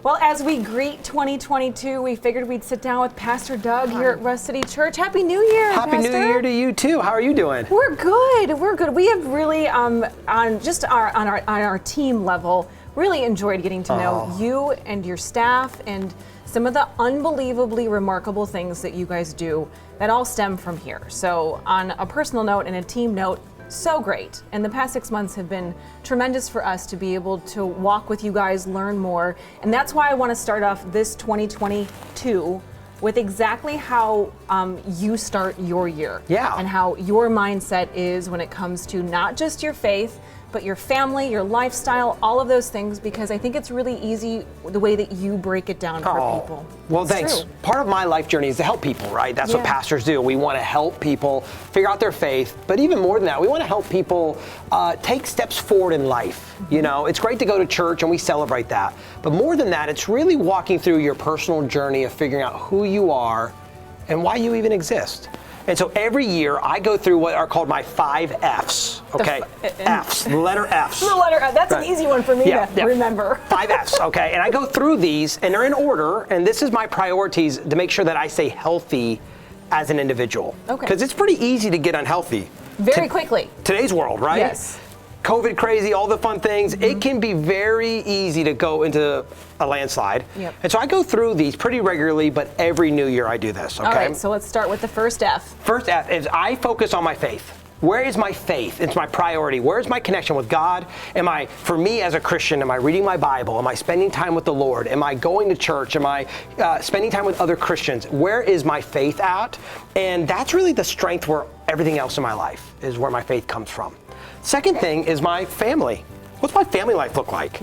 Well, as we greet 2022, we figured we'd sit down with Pastor Doug here at Rust City Church. Happy New Year, Happy Pastor. New Year to you too. How are you doing? We're good. We're good. We have really, on our team level, really enjoyed getting to know you and your staff and some of the unbelievably remarkable things that you guys do that all stem from here. So on a personal note and a team note, so great. And the past 6 months have been tremendous for us to be able to walk with you guys, learn more. And that's why I want to start off this 2022 with exactly how you start your year. Yeah. And how your mindset is when it comes to not just your faith, but your family, your lifestyle, all of those things, because I think it's really easy the way that you break it down for people. Well, It's thanks. true. Part of my life journey is to help people, right? That's what Yeah. pastors do. We want to help people figure out their faith, but even more than that, we want to help people take steps forward in life. You know, it's great to go to church and we celebrate that, but more than that, it's really walking through your personal journey of figuring out who you are and why you even exist. And so every year I go through what are called my 5 F's, okay? F's, the letter F's. The letter F, that's an easy one for me to remember. 5 F's, okay? And I go through these and they're in order, and this is my priorities to make sure that I stay healthy as an individual. Okay. Because it's pretty easy to get unhealthy. Very quickly. Today's world, right? Yes. COVID crazy, all the fun things, it can be very easy to go into a landslide. Yep. And so I go through these pretty regularly, but every new year I do this, okay? All right, so let's start with the first F. First F is I focus on my faith. Where is my faith? It's my priority. Where is my connection with God? For me as a Christian, am I reading my Bible? Am I spending time with the Lord? Am I going to church? Am I spending time with other Christians? Where is my faith at? And that's really the strength where everything else in my life is where my faith comes from. Second thing is my family. What's my family life look like?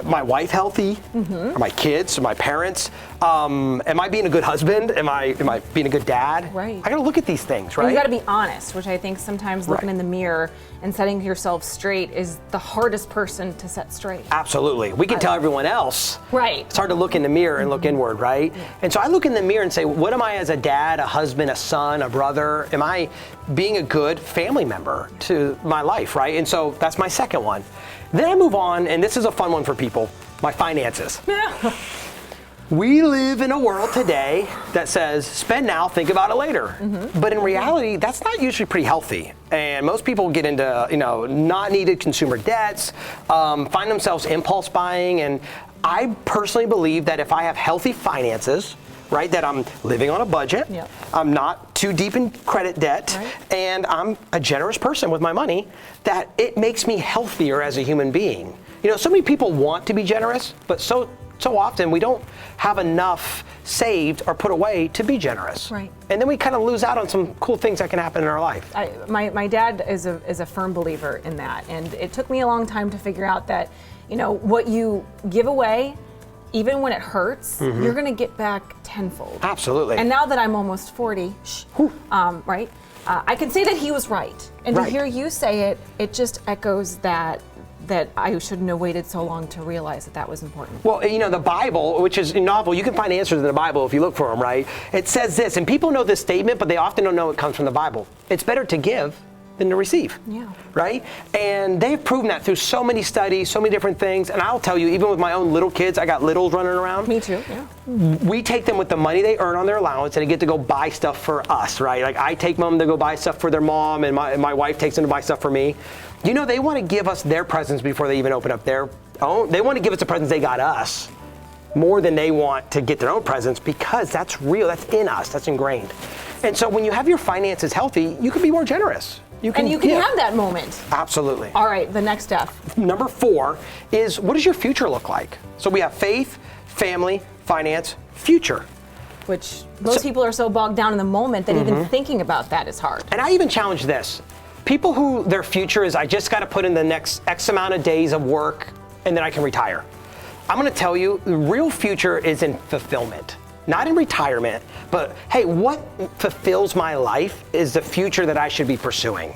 My wife healthy? Are my kids? Are my parents? Am I being a good husband? Am I being a good dad? Right. I gotta look at these things, right? And you gotta be honest, which I think sometimes looking in the mirror and setting yourself straight is the hardest person to set straight. Absolutely. We can tell everyone else. Right. It's hard to look in the mirror and look inward, right? Yeah. And so I look in the mirror and say, what am I as a dad, a husband, a son, a brother? Am I being a good family member to my life, right? And so that's my second one. Then I move on, and this is a fun one for people, my finances. We live in a world today that says, spend now, think about it later. But in reality, that's not usually pretty healthy. And most people get into, not needed consumer debts, find themselves impulse buying. And I personally believe that if I have healthy finances, right, that I'm living on a budget, I'm not too deep in credit debt, and I'm a generous person with my money, that it makes me healthier as a human being. So many people want to be generous, but so often we don't have enough saved or put away to be generous. Right. And then we kind of lose out on some cool things that can happen in our life. My dad is a firm believer in that, and it took me a long time to figure out that, what you give away, even when it hurts, you're going to get back tenfold. Absolutely. And now that I'm almost 40, right, I can say that he was right. And to hear you say it, it just echoes that I shouldn't have waited so long to realize that was important. Well, the Bible, which is a novel, you can find answers in the Bible if you look for them, right? It says this, and people know this statement, but they often don't know it comes from the Bible. It's better to give than to receive. Yeah. Right? And they've proven that through so many studies, so many different things. And I'll tell you, even with my own little kids, I got littles running around. Me too, yeah. We take them with the money they earn on their allowance and they get to go buy stuff for us, right? Like I take them to go buy stuff for their mom, and my wife takes them to buy stuff for me. They want to give us their presents before they even open up their own. They want to give us the presents they got us more than they want to get their own presents, because that's real, that's in us, that's ingrained. And so when you have your finances healthy, you can be more generous. You can have that moment. Absolutely. All right, the next step. Number 4 is, what does your future look like? So we have faith, family, finance, future. Which most people are so bogged down in the moment that even thinking about that is hard. And I even challenge this. People who their future is, I just got to put in the next X amount of days of work and then I can retire. I'm going to tell you, the real future is in fulfillment. Not in retirement, but hey, what fulfills my life is the future that I should be pursuing.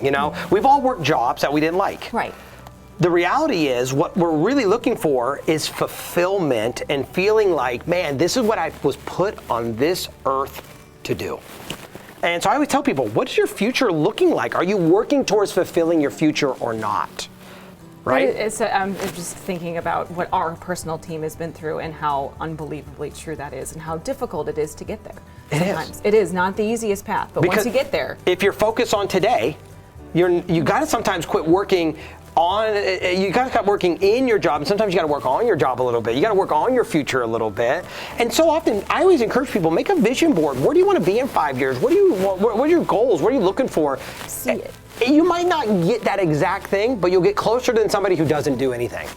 We've all worked jobs that we didn't like. Right. The reality is, what we're really looking for is fulfillment and feeling like, man, this is what I was put on this earth to do. And so I always tell people, what's your future looking like? Are you working towards fulfilling your future or not? right? I'm just thinking about what our personal team has been through and how unbelievably true that is and how difficult it is to get there. Sometimes. It is not the easiest path, but once you get there. If you're focused on today, you got to sometimes quit working you got to stop working in your job, and sometimes you got to work on your job a little bit. You got to work on your future a little bit. And so often, I always encourage people, make a vision board. Where do you want to be in 5 years? What do you want? What are your goals? What are you looking for? See it. You might not get that exact thing, but you'll get closer than somebody who doesn't do anything.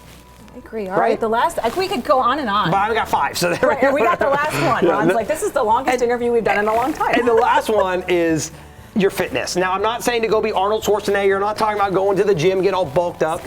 I agree. All right, the last, we could go on and on. But I've got 5. So right, we got the last one. Ron's like, this is the longest interview we've done in a long time. And the last one is your fitness. Now, I'm not saying to go be Arnold Schwarzenegger. I'm not talking about going to the gym, get all bulked up.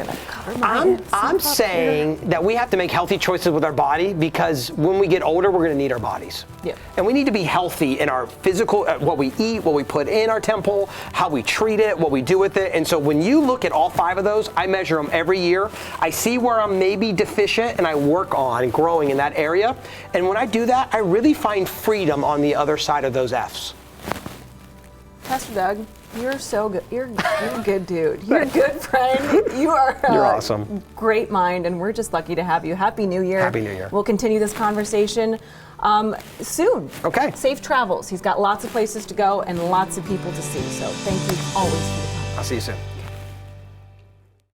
I'm saying that we have to make healthy choices with our body, because when we get older, we're going to need our bodies. Yeah. And we need to be healthy in our physical, what we eat, what we put in our temple, how we treat it, what we do with it. And so when you look at all 5 of those, I measure them every year. I see where I'm maybe deficient, and I work on growing in that area. And when I do that, I really find freedom on the other side of those F's. Pastor Doug, you're so good. You're a good dude. You're a good friend. You're awesome. Great mind, and we're just lucky to have you. Happy New Year. Happy New Year. We'll continue this conversation soon. Okay. Safe travels. He's got lots of places to go and lots of people to see. So thank you always for the time. I'll see you soon.